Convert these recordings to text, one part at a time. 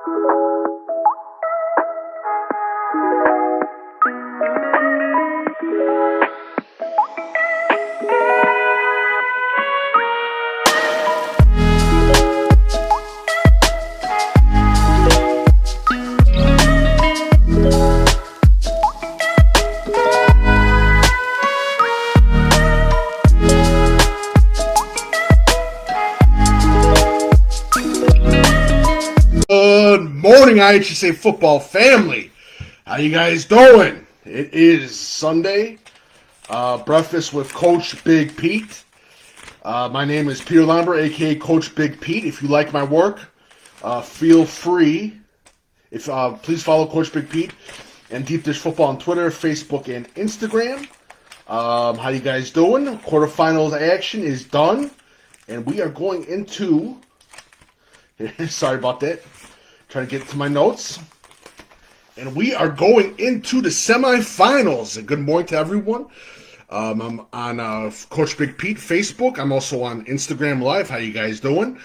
Good morning, IHSA Football family. How you guys doing? It is Sunday. Breakfast with Coach Big Pete. My name is Peter Lambert, aka Coach Big Pete. If you like my work, feel free. Please follow Coach Big Pete and Deep Dish Football on Twitter, Facebook, and Instagram. How you guys doing? Quarterfinals action is done, and we are going into. Sorry about that. Trying to get to my notes. And we are going into the semifinals. And good morning to everyone. I'm on Coach Big Pete Facebook. I'm also on Instagram Live. How you guys doing?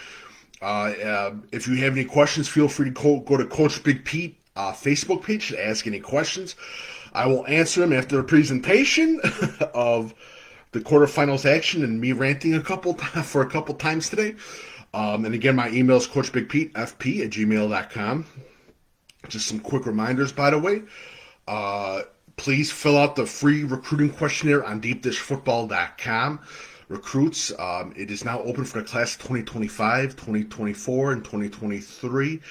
If you have any questions, feel free to go to Coach Big Pete Facebook page to ask any questions. I will answer them after the presentation of the quarterfinals action and me ranting for a couple times today. And again, my email is coachbigpetefp@gmail.com. Just some quick reminders, by the way. Please fill out the free recruiting questionnaire on deepdishfootball.com. Recruits, it is now open for the class of 2025, 2024, and 2023.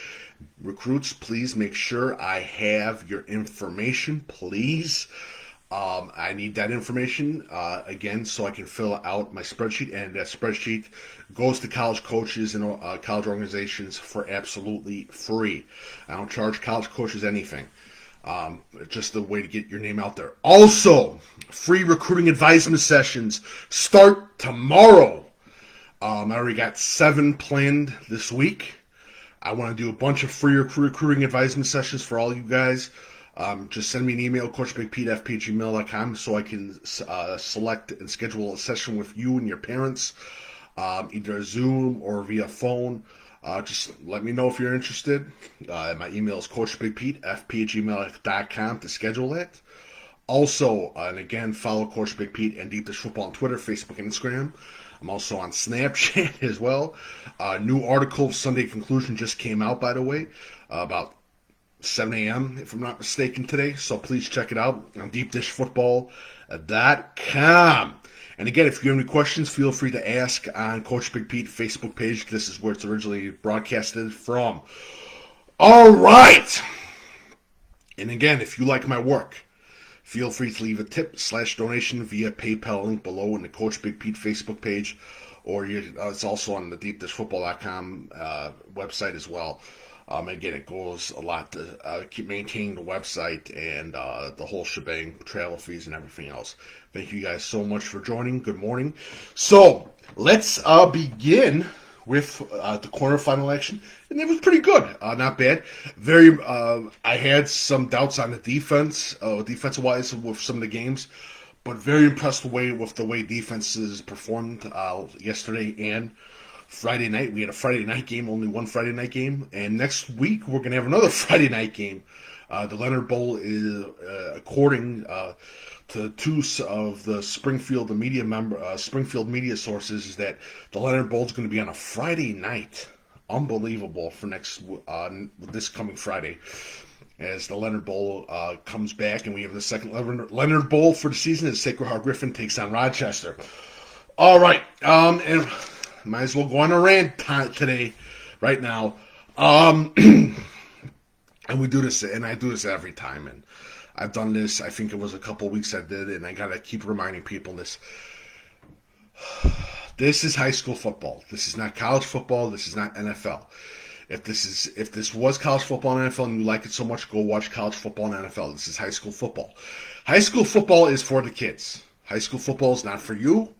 Recruits, please make sure I have your information, please. I need that information, again, so I can fill out my spreadsheet, and that spreadsheet goes to college coaches and college organizations for absolutely free. I don't charge college coaches anything. Just a way to get your name out there. Also, free recruiting advisement sessions start tomorrow. I already got 7 planned this week. I want to do a bunch of free recruiting advisement sessions for all you guys. Just send me an email, coachbigpetefp@gmail.com, so I can select and schedule a session with you and your parents, either Zoom or via phone. Just let me know if you're interested. My email is coachbigpetefp@gmail.com to schedule that. Also, and again, follow Coach Big Pete and Deep Dish Football on Twitter, Facebook, and Instagram. I'm also on Snapchat as well. New article of Sunday Conclusion just came out, by the way, about 7 a.m., if I'm not mistaken, today. So please check it out on deepdishfootball.com. And again, if you have any questions, feel free to ask on Coach Big Pete Facebook page. This is where it's originally broadcasted from. All right. And again, if you like my work, feel free to leave a tip/donation via PayPal link below in the Coach Big Pete Facebook page, or it's also on the deepdishfootball.com website as well. Again, it goes a lot to keep maintaining the website and the whole shebang, travel fees and everything else. Thank you guys so much for joining. Good morning. So let's begin with the quarterfinal action, and it was pretty good. Not bad. I had some doubts on the defense, defensive-wise, with some of the games, but very impressed with the way defenses performed yesterday and Friday night. We had a Friday night game, only one Friday night game, and next week we're going to have another Friday night game. The Leonard Bowl is, according to two of the Springfield media sources, is that the Leonard Bowl is going to be on a Friday night. Unbelievable for this coming Friday, as the Leonard Bowl comes back, and we have the second Leonard Bowl for the season as Sacred Heart Griffin takes on Rochester. All right, and might as well go on a rant today, right now. And we do this, and I do this every time, and I've done this. I think it was a couple weeks I did, and I gotta keep reminding people this. This is high school football. This is not college football. This is not NFL. If this was college football and NFL, and you like it so much, go watch college football and NFL. This is high school football. High school football is for the kids. High school football is not for you,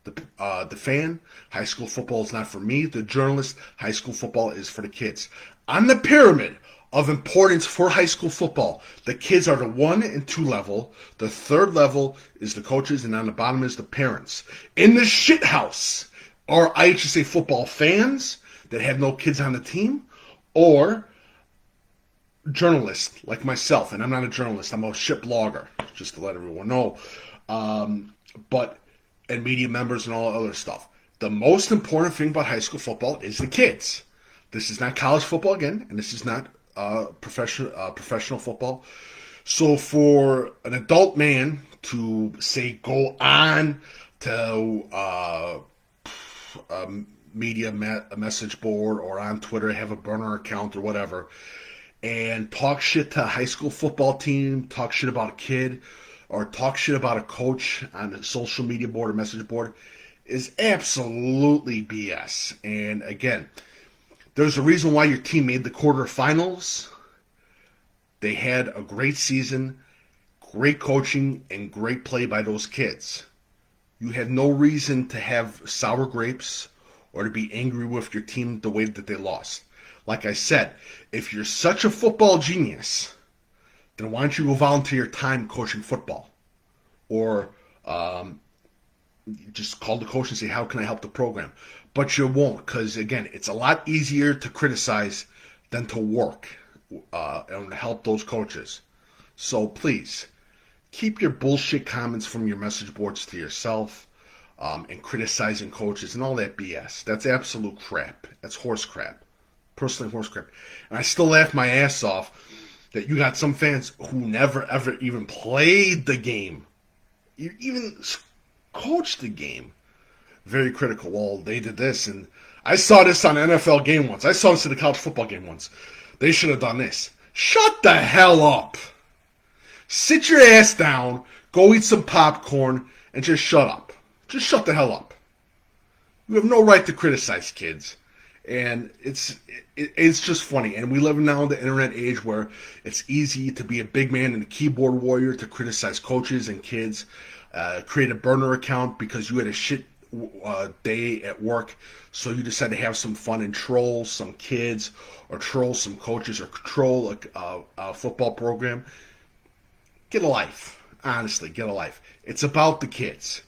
the fan. High school football is not for me, the journalist. High school football is for the kids. On the pyramid of importance for high school football, the kids are the 1 and 2 level. The 3rd level is the coaches, and on the bottom is the parents. In the shit house are IHSA football fans that have no kids on the team, or journalists like myself, and I'm not a journalist, I'm a shit blogger, just to let everyone know, but and media members and all other stuff. The most important thing about high school football is the kids. This is not college football again, and this is not professional football. So for an adult man to say go on to a a message board or on Twitter, have a burner account or whatever, and talk shit to a high school football team, talk shit about a kid, or talk shit about a coach on a social media board or message board is absolutely BS. And again, there's a reason why your team made the quarterfinals. They had a great season, great coaching, and great play by those kids. You had no reason to have sour grapes or to be angry with your team the way that they lost. Like I said, if you're such a football genius, then why don't you go volunteer your time coaching football? Or just call the coach and say, how can I help the program? But you won't, because again, it's a lot easier to criticize than to work and help those coaches. So please, keep your bullshit comments from your message boards to yourself, and criticizing coaches and all that BS. That's absolute crap. That's horse crap. Personally, horse crap. And I still laugh my ass off that you got some fans who never ever even played the game, you even coached the game. Very critical. Well, they did this, and I saw this on an NFL game once. I saw this in a college football game once. They should have done this. Shut the hell up. Sit your ass down, go eat some popcorn, and just shut up. Just shut the hell up. You have no right to criticize kids. And it's just funny. And we live now in the internet age where it's easy to be a big man and a keyboard warrior to criticize coaches and kids. Create a burner account because you had a shit day at work, so you decided to have some fun and troll some kids or troll some coaches or troll a football program. Get a life. Honestly, get a life. It's about the kids.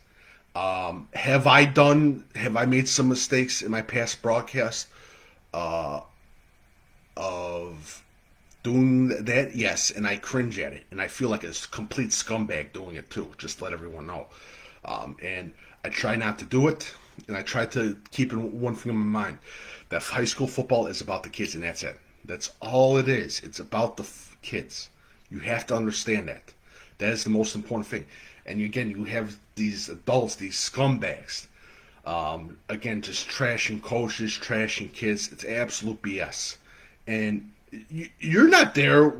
Have I made some mistakes in my past broadcast of doing that? Yes, and I cringe at it, and I feel like a complete scumbag doing it too, just to let everyone know. And I try not to do it, and I try to keep one thing in my mind, that high school football is about the kids, and that's it. That's all it is. It's about the kids. You have to understand that. That is the most important thing. And again, you have these adults, these scumbags, again, just trashing coaches, trashing kids. It's absolute BS. And you're not there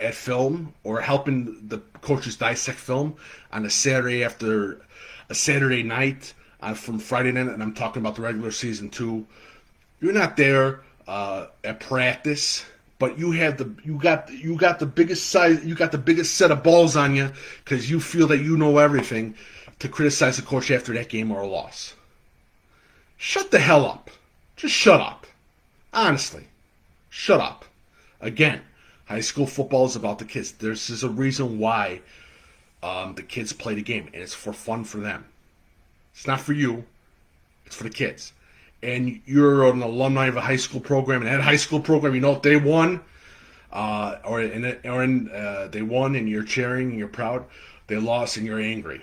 at film or helping the coaches dissect film on a Saturday after a Saturday night from Friday night, and I'm talking about the regular season too. You're not there at practice. But you got the biggest size, you got the biggest set of balls on you because you feel that you know everything to criticize the coach after that game or a loss. Shut the hell up. Just shut up. Honestly, shut up. Again, high school football is about the kids. There's a reason why the kids play the game, and it's for fun for them. It's not for you. It's for the kids. And you're an alumni of a high school program, and that high school program, you know, if they won, they won, and you're cheering and you're proud. They lost, and you're angry.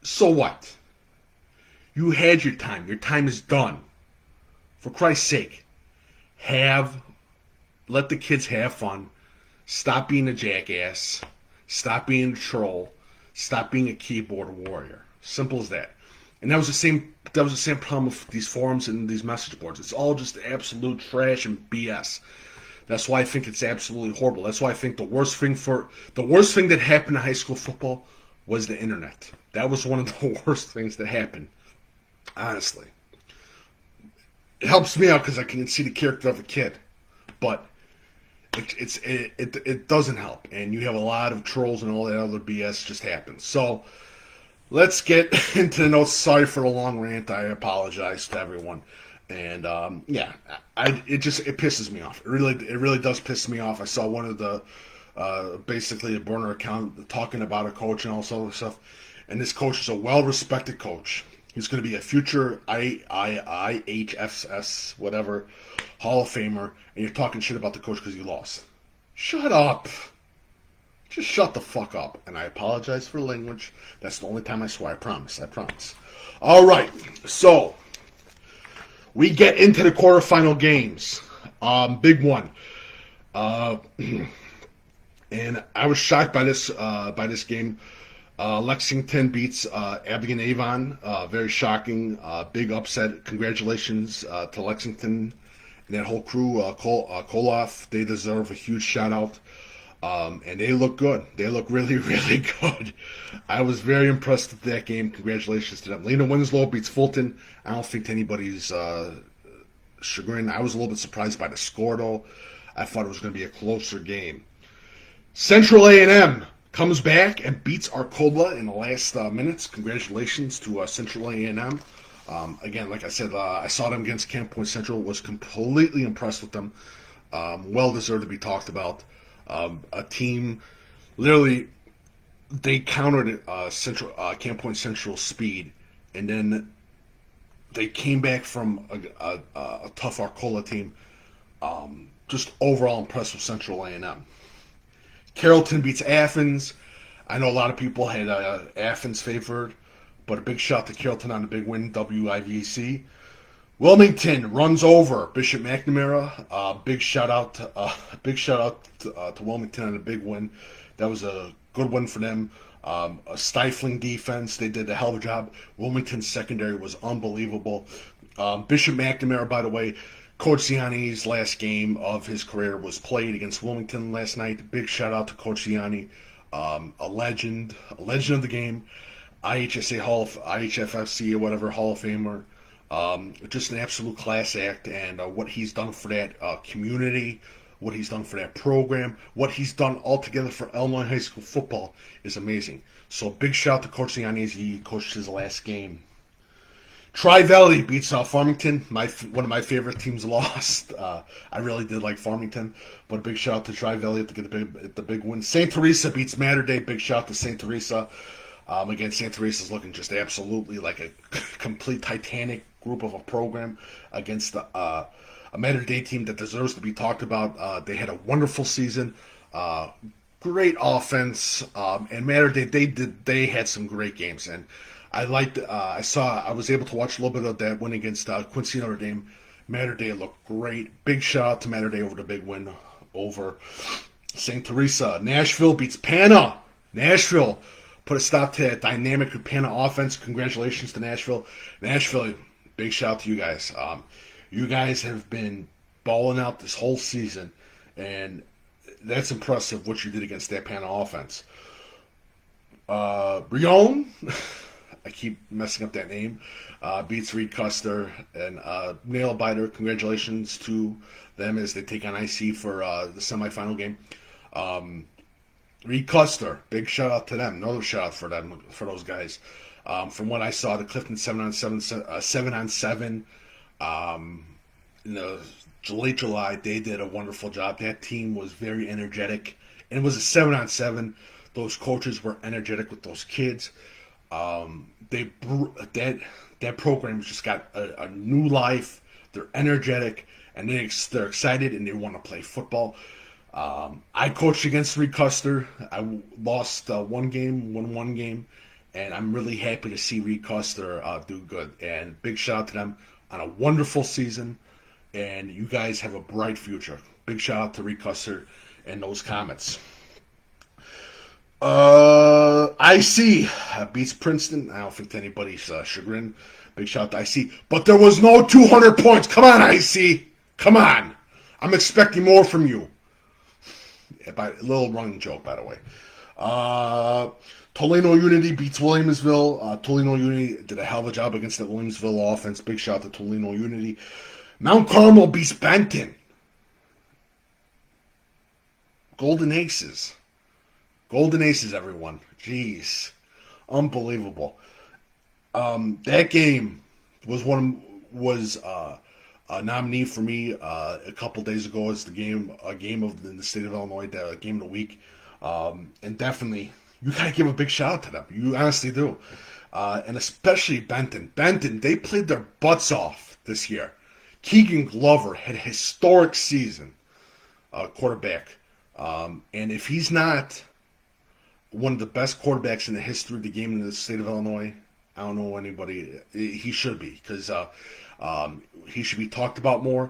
So what? You had your time. Your time is done. For Christ's sake, let the kids have fun. Stop being a jackass. Stop being a troll. Stop being a keyboard warrior. Simple as that. And that was the same problem with these forums and these message boards. It's all just absolute trash and BS. That's why I think it's absolutely horrible. That's why I think the worst thing that happened in high school football was the internet. That was one of the worst things that happened. Honestly. It helps me out because I can see the character of a kid. But it doesn't help. And you have a lot of trolls and all that other BS just happens. So let's get into the notes. Sorry for the long rant. I apologize to everyone. And it pisses me off. It really does piss me off. I saw one of the basically a burner account talking about a coach and all this other stuff. And this coach is a well-respected coach. He's going to be a future IHSS whatever Hall of Famer, and you're talking shit about the coach because you lost. Shut up. Just shut the fuck up. And I apologize for the language. That's the only time I swear. I promise. I promise. All right. So we get into the quarterfinal games. Big one. And I was shocked by this game. Lexington beats Abingdon Avon. Very shocking. Big upset. Congratulations to Lexington and that whole crew. Koloff, they deserve a huge shout out. And they look good. They look really, really good. I was very impressed with that game. Congratulations to them. Lena Winslow beats Fulton. I don't think to anybody's chagrin. I was a little bit surprised by the score, though. I thought it was going to be a closer game. Central A&M comes back and beats Arcola in the last minutes. Congratulations to Central A&M. Again, like I said, I saw them against Camp Point Central. Was completely impressed with them. Well deserved to be talked about. A team, literally, they countered Camp Point Central speed, and then they came back from a tough Arcola team. Just overall impressed with Central A&M. Carrollton beats Athens. I know a lot of people had Athens favored, but a big shot to Carrollton on the big win, WIVC. Wilmington runs over Bishop McNamara. Big shout out to Wilmington on a big win. That was a good win for them. A stifling defense. They did a hell of a job. Wilmington's secondary was unbelievable. Bishop McNamara, by the way, Coach Ziani's last game of his career was played against Wilmington last night. Big shout out to Coach Ziani, a legend of the game, IHFC or whatever Hall of Famer. Just an absolute class act, and what he's done for that community, what he's done for that program, what he's done altogether for Illinois high school football is amazing. So big shout out to Coach Ziani as he coached his last game. Tri-Valley beats Farmington. One of my favorite teams lost. I really did like Farmington, but a big shout out to Tri-Valley to get the big win. St. Teresa beats Mater Dei. Big shout out to St. Teresa. Again, St. Teresa's looking just absolutely like a complete Titanic group of a program against a Mater Dei team that deserves to be talked about. They had a wonderful season. Great offense, and Mater Dei they had some great games, and I was able to watch a little bit of that win against Quincy Notre Dame. Mater Dei looked great. Big shout out to Mater Dei over the big win over St. Teresa. Nashville beats Pana. Nashville put a stop to that dynamic Pana offense. Congratulations to Nashville. Nashville, big shout out to you guys. You guys have been balling out this whole season, and that's impressive what you did against that Pana offense. Brion, I keep messing up that name, beats Reed Custer and Nail Biter. Congratulations to them as they take on IC for the semifinal game. Reed Custer, big shout out to them. Another shout out for them, for those guys. From what I saw, the Clifton 7-on-7, in the late July, they did a wonderful job. That team was very energetic, and it was a 7-on-7. Those coaches were energetic with those kids. That program just got a new life. They're energetic, and they're excited, and they want to play football. I coached against Reed Custer. I lost one game, won one game, and I'm really happy to see Reed Custer do good. And big shout out to them on a wonderful season, and you guys have a bright future. Big shout out to Reed Custer and those Comets. IC beats Princeton. I don't think to anybody's chagrin. Big shout out to IC. But there was no 200 points. Come on, IC. Come on. I'm expecting more from you. A little running joke, by the way. Toledo Unity beats Williamsville. Toledo Unity did a hell of a job against that Williamsville offense. Big shout out to Toledo Unity. Mount Carmel beats Benton. Golden Aces. Golden Aces, everyone. Jeez. Unbelievable. That game was a nominee for me a couple days ago as a game in the state of Illinois, the game of the week. And definitely, you got to give a big shout out to them. You honestly do. And especially Benton. Benton, they played their butts off this year. Keegan Glover had a historic season, quarterback. And if he's not one of the best quarterbacks in the history of the game in the state of Illinois, I don't know anybody. He should be, because he should be talked about more.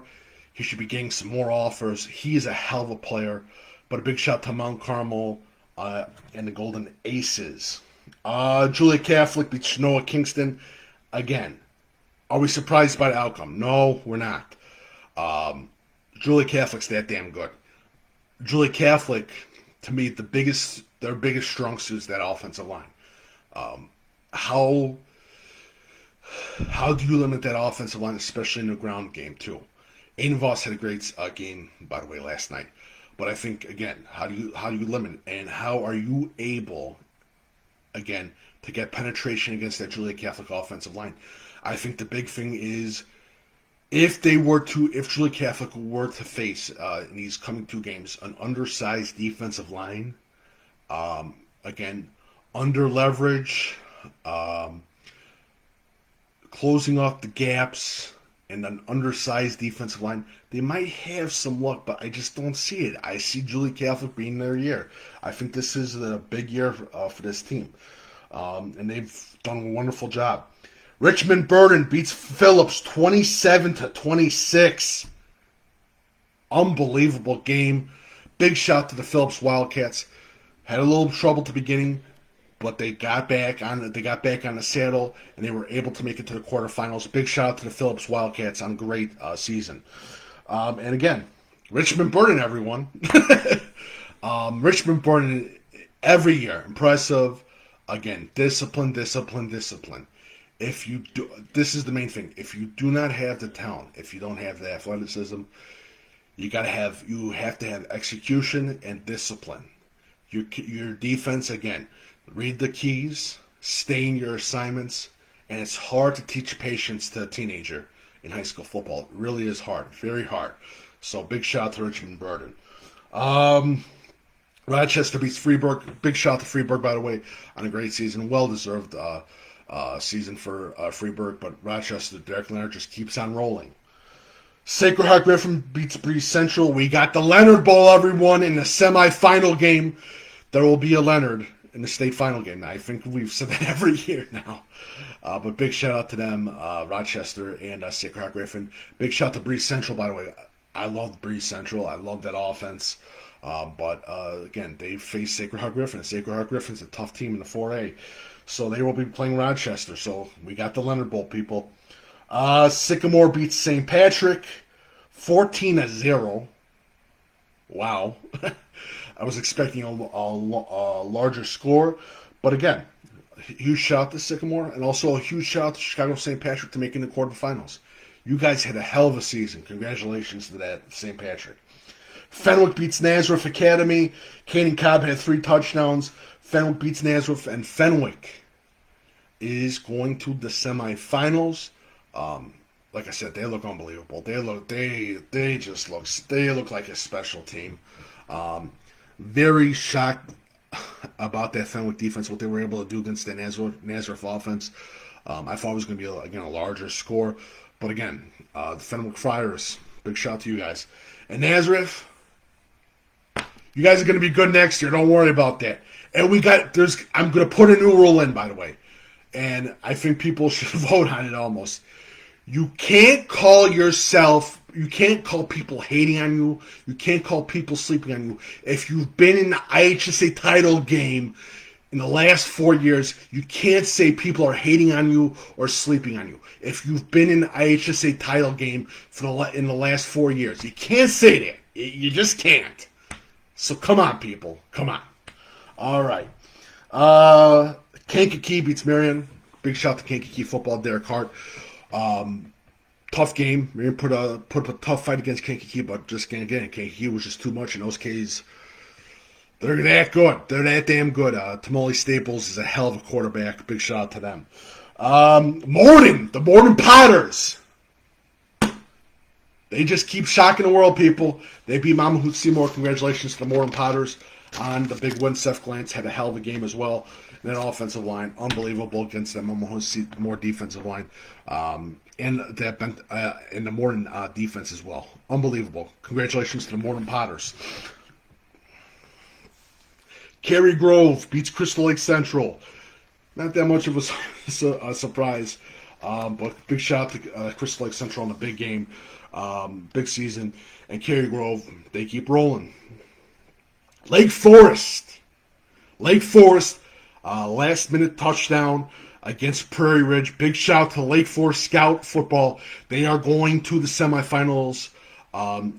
He should be getting some more offers. He is a hell of a player. But a big shout to Mount Carmel and the Golden Aces. Julia Catholic beats Genoa Kingston. Again, are we surprised by the outcome? No, we're not. Julia Catholic's that damn good. Julia Catholic, to me, their biggest strong suit is that offensive line. How do you limit that offensive line, especially in the ground game too? Aiden Voss had a great game, by the way, last night. But I think, again, how do you limit, and how are you able, again, to get penetration against that Julia Catholic offensive line? I think the big thing is, if Julia Catholic were to face in these coming 2 games an undersized defensive line, again, under leverage, closing off the gaps, and an undersized defensive line, they might have some luck, but I just don't see it. I see Julia Catholic being their year. I think this is a big year for this team, and they've done a wonderful job. Richmond Burden beats Phillips 27-26. Unbelievable game. Big shout to the Phillips Wildcats. Had a little trouble at the beginning, but they got back on the saddle, and they were able to make it to the quarterfinals. Big shout out to the Phillips Wildcats on a great season. And again, Richmond Burden, everyone. Richmond Burden every year, impressive. Again, discipline. This is the main thing. If you do not have the talent, if you don't have the athleticism, you have to have execution and discipline. Your defense, again, read the keys, stay in your assignments, and it's hard to teach patience to a teenager in high school football. It really is hard, very hard. So big shout out to Richmond Burden. Rochester beats Freeburg. Big shout out to Freeburg, by the way, on a great season. Well-deserved season for Freeburg, but Rochester, Derek Leonard just keeps on rolling. Sacred Heart Griffin beats Breeze Central. We got the Leonard Bowl, everyone, in the semifinal game. There will be a Leonard in the state final game. I think we've said that every year now. But big shout out to them, Rochester and Sacred Heart Griffin. Big shout out to Breeze Central, by the way. I love Breeze Central. I love that offense. But again, they face Sacred Heart Griffin. Sacred Heart Griffin's a tough team in the 4A. So they will be playing Rochester. So we got the Leonard Bowl, people. Sycamore beats St. Patrick 14-0. Wow. I was expecting a larger score. But again, huge shout out to Sycamore, and also a huge shout out to Chicago St. Patrick to making the quarterfinals. You guys had a hell of a season. Congratulations to that, St. Patrick. Fenwick beats Nazareth Academy. Kaden Cobb had 3 touchdowns. Fenwick beats Nazareth, and Fenwick is going to the semifinals. Like I said, they look unbelievable. They look like a special team. Very shocked about that Fenwick defense, what they were able to do against the Nazareth offense. I thought it was going to be a larger score, but again, the Fenwick Friars, big shout out to you guys. And Nazareth, you guys are going to be good next year. Don't worry about that. And I'm going to put a new rule in, by the way. And I think people should vote on it almost. You can't call people hating on you. You can't call people sleeping on you. If you've been in the IHSA title game in the last 4 years, you can't say people are hating on you or sleeping on you. If you've been in the IHSA title game in the last 4 years, you can't say that. You just can't. So come on, people. Come on. All right. Kankakee beats Marion. Big shout out to Kankakee football, Derek Hart. Tough game. Marion put up a tough fight against Kankakee, but just again, Kankakee was just too much in those K's. They're that good. They're that damn good. Tamale Staples is a hell of a quarterback. Big shout out to them. The Morden Potters. They just keep shocking the world, people. They beat Mama Seymour. Congratulations to the Morden Potters on the big win. Seth Glantz had a hell of a game as well. And that offensive line, unbelievable against them. I'm going to see more defensive line. And the Morton defense as well. Unbelievable. Congratulations to the Morton Potters. Cary Grove beats Crystal Lake Central. Not that much of a surprise, but big shout out to Crystal Lake Central on the big game, big season. And Cary Grove, they keep rolling. Lake Forest, last-minute touchdown against Prairie Ridge. Big shout to Lake Forest Scout football. They are going to the semifinals.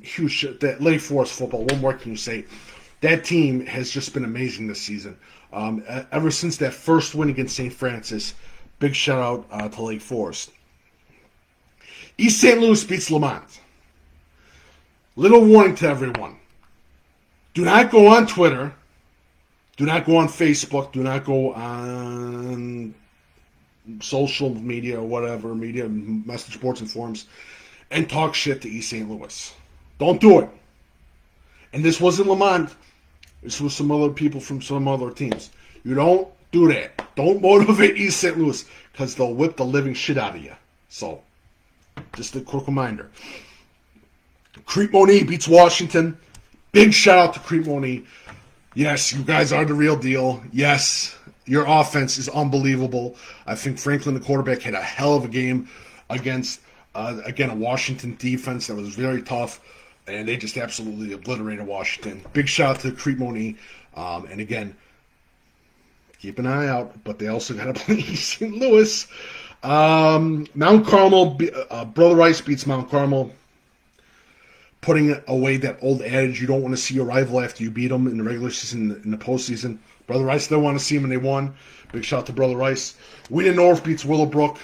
Huge that Lake Forest football. What more can you say? That team has just been amazing this season. Ever since that first win against St. Francis, big shout out to Lake Forest. East St. Louis beats Lamont. Little warning to everyone. Do not go on Twitter. Do not go on Facebook. Do not go on social media or whatever, message boards and forums, and talk shit to East St. Louis. Don't do it. And this wasn't Lamont. This was some other people from some other teams. You don't do that. Don't motivate East St. Louis because they'll whip the living shit out of you. So, just a quick reminder. Crete-Monee beats Washington. Big shout out to Crete-Monee. Yes, you guys are the real deal. Yes, your offense is unbelievable. I think Franklin, the quarterback, had a hell of a game against, again, a Washington defense that was very tough. And they just absolutely obliterated Washington. Big shout out to Crete-Monee. And again, keep an eye out. But they also got to play East St. Louis. Mount Carmel, Brother Rice beats Mount Carmel. Putting away that old adage, you don't want to see your rival after you beat them in the regular season, in the postseason. Brother Rice didn't want to see them and they won. Big shout out to Brother Rice. Wheaton North beats Willowbrook.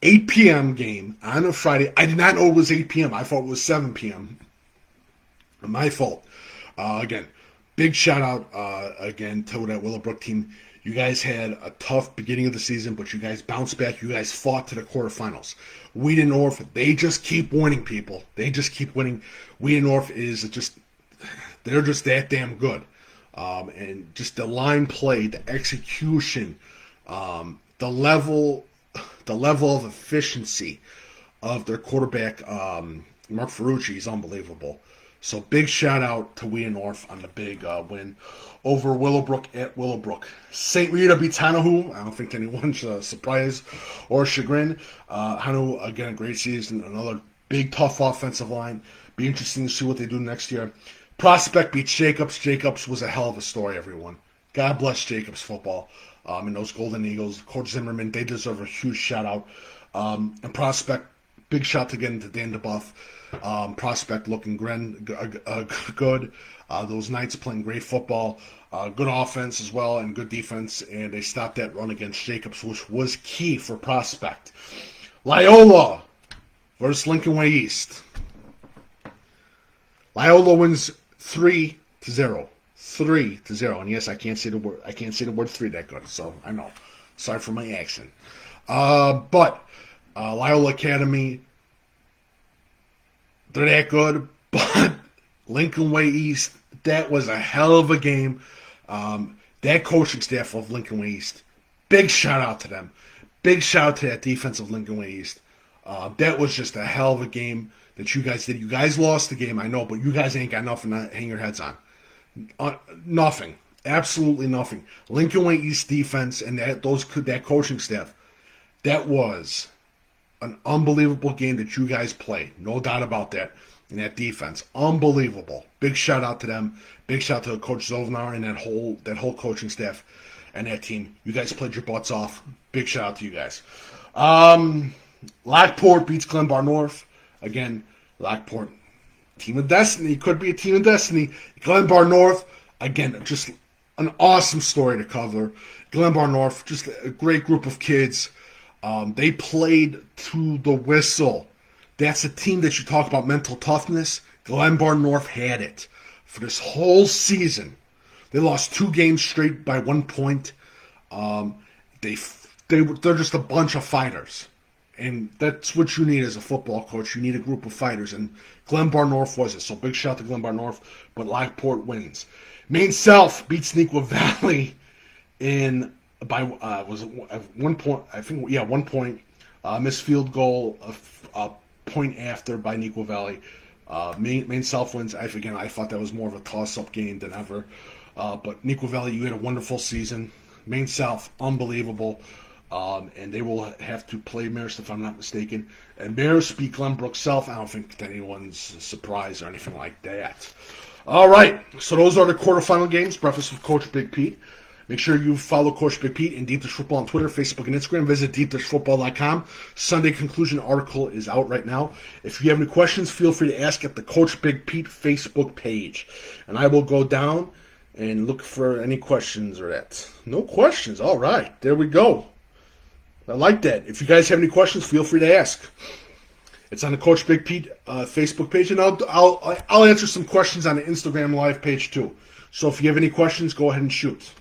8 p.m. game on a Friday. I did not know it was 8 p.m. I thought it was 7 p.m. My fault. Again, big shout out again to that Willowbrook team. You guys had a tough beginning of the season, but you guys bounced back. You guys fought to the quarterfinals. Wheaton North, they just keep winning, people. They just keep winning. Wheaton North they're just that damn good. And just the line play, the execution, the level of efficiency of their quarterback, Mark Ferrucci, is unbelievable. So big shout out to Wheaton North on the big win over Willowbrook at Willowbrook. St. Rita beats Hanahu. I don't think anyone's surprised or chagrin. Hanahu, again, a great season. Another big, tough offensive line. Be interesting to see what they do next year. Prospect beats Jacobs. Jacobs was a hell of a story, everyone. God bless Jacobs football. And those Golden Eagles, Coach Zimmerman, they deserve a huge shout out. And Prospect, big shout again to Dan DeBuff. Prospect looking good. Those Knights playing great football. Good offense as well and good defense. And they stopped that run against Jacobs, which was key for Prospect. Loyola versus Lincoln Way East. Loyola wins 3-0. 3-0. And yes, I can't say the word 3 that good, so I know. Sorry for my accent. But Loyola Academy, they're that good. But Lincoln Way East, that was a hell of a game. That coaching staff of Lincoln Way East, big shout out to them. Big shout out to that defense of Lincoln Way East. That was just a hell of a game that you guys did. You guys lost the game, I know, but you guys ain't got nothing to hang your heads on. Nothing. Absolutely nothing. Lincoln Way East defense and that coaching staff, that was an unbelievable game that you guys played. No doubt about that. And that defense, unbelievable. Big shout out to them. Big shout out to Coach Zolnar and that whole coaching staff and that team. You guys played your butts off. Big shout out to you guys. Lockport beats Glenbar North. Again, Lockport, team of destiny. Could be a team of destiny. Glenbar North, again, just an awesome story to cover. Glenbar North, just a great group of kids. They played to the whistle. That's a team that you talk about mental toughness. Glenbar North had it for this whole season. They lost 2 games straight by 1 point. They're just a bunch of fighters. And that's what you need as a football coach. You need a group of fighters, and Glenbar North was it. So big shout to Glenbar North, but Lockport wins. Maine South beats Neuqua Valley in by was it at 1 point? I think 1 point. Missed field goal a point after by Neuqua Valley. Maine South wins. I thought that was more of a toss-up game than ever. But Neuqua Valley, you had a wonderful season. Maine South, unbelievable. And they will have to play Marist if I'm not mistaken. And Marist beat Glenbrook South. I don't think that anyone's surprised or anything like that. All right, so those are the quarterfinal games. Breakfast with Coach Big Pete. Make sure you follow Coach Big Pete and Deep Dish Football on Twitter, Facebook, and Instagram. Visit deepdishfootball.com. Sunday conclusion article is out right now. If you have any questions, feel free to ask at the Coach Big Pete Facebook page. And I will go down and look for any questions or that. No questions. All right, there we go. I like that. If you guys have any questions, feel free to ask. It's on the Coach Big Pete Facebook page, and I'll answer some questions on the Instagram Live page too. So if you have any questions, go ahead and shoot.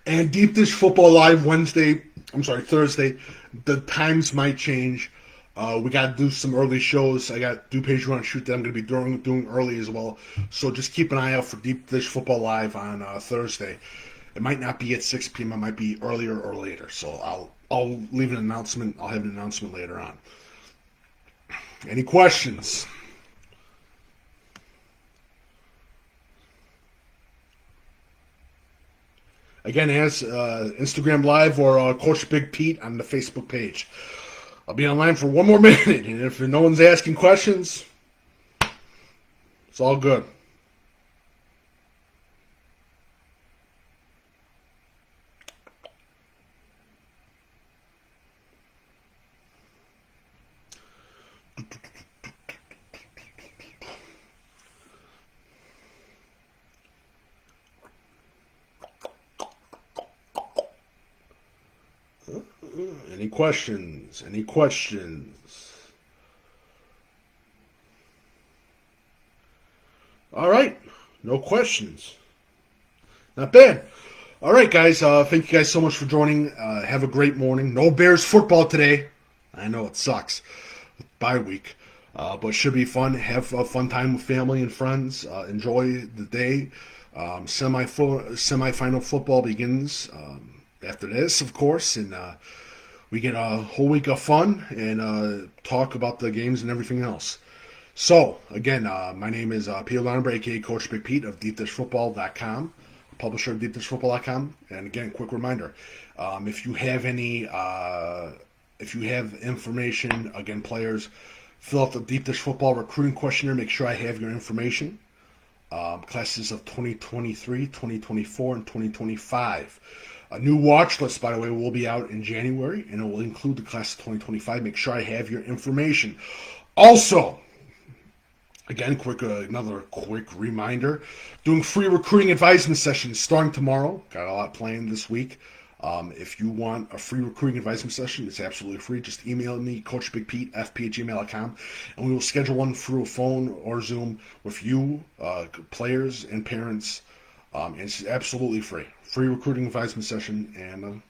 And Deep Dish Football Live Thursday. The times might change. We got to do some early shows. I got DuPage Run Shoot that I'm going to be doing early as well. So just keep an eye out for Deep Dish Football Live on Thursday. It might not be at 6 p.m. It might be earlier or later. So I'll leave an announcement. I'll have an announcement later on. Any questions? Again, as Instagram Live or Coach Big Pete on the Facebook page. I'll be online for one more minute, and if no one's asking questions, it's all good. Any questions? Any questions? All right. No questions. Not bad. All right, guys. Thank you guys so much for joining. Have a great morning. No Bears football today. I know it sucks. Bye week. But it should be fun. Have a fun time with family and friends. Enjoy the day. Semifinal football begins after this, of course. And we get a whole week of fun and talk about the games and everything else. So, again, my name is Peter Larnberg, a.k.a. Coach Big Pete of DeepDishFootball.com, publisher of DeepDishFootball.com. And again, quick reminder, if you have information, again, players, fill out the Deep Dish Football recruiting questionnaire. Make sure I have your information. Classes of 2023, 2024, and 2025. A new watch list, by the way, will be out in January, and it will include the class of 2025. Make sure I have your information. Also, again, another quick reminder, doing free recruiting advisement sessions starting tomorrow. Got a lot planned this week. If you want a free recruiting advisement session, it's absolutely free. Just email me, CoachBigPete@fp@gmail.com, and we will schedule one through a phone or Zoom with you, players and parents. It's absolutely free. Free recruiting advisement session, and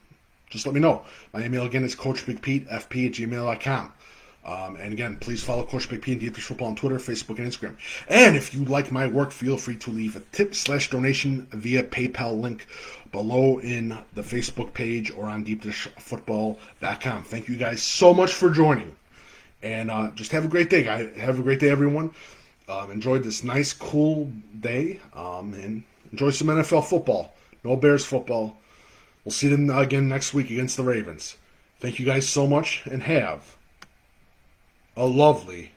just let me know. My email again is CoachBigPete@fp@gmail.com. And again, please follow Coach Big P and Deep Dish Football on Twitter, Facebook, and Instagram. And if you like my work, feel free to leave a tip/donation via PayPal link below in the Facebook page or on deepdishfootball.com. Thank you guys so much for joining. And just have a great day, guys. Have a great day, everyone. Enjoy this nice, cool day. And enjoy some NFL football. No Bears football. We'll see them again next week against the Ravens. Thank you guys so much, and have a lovely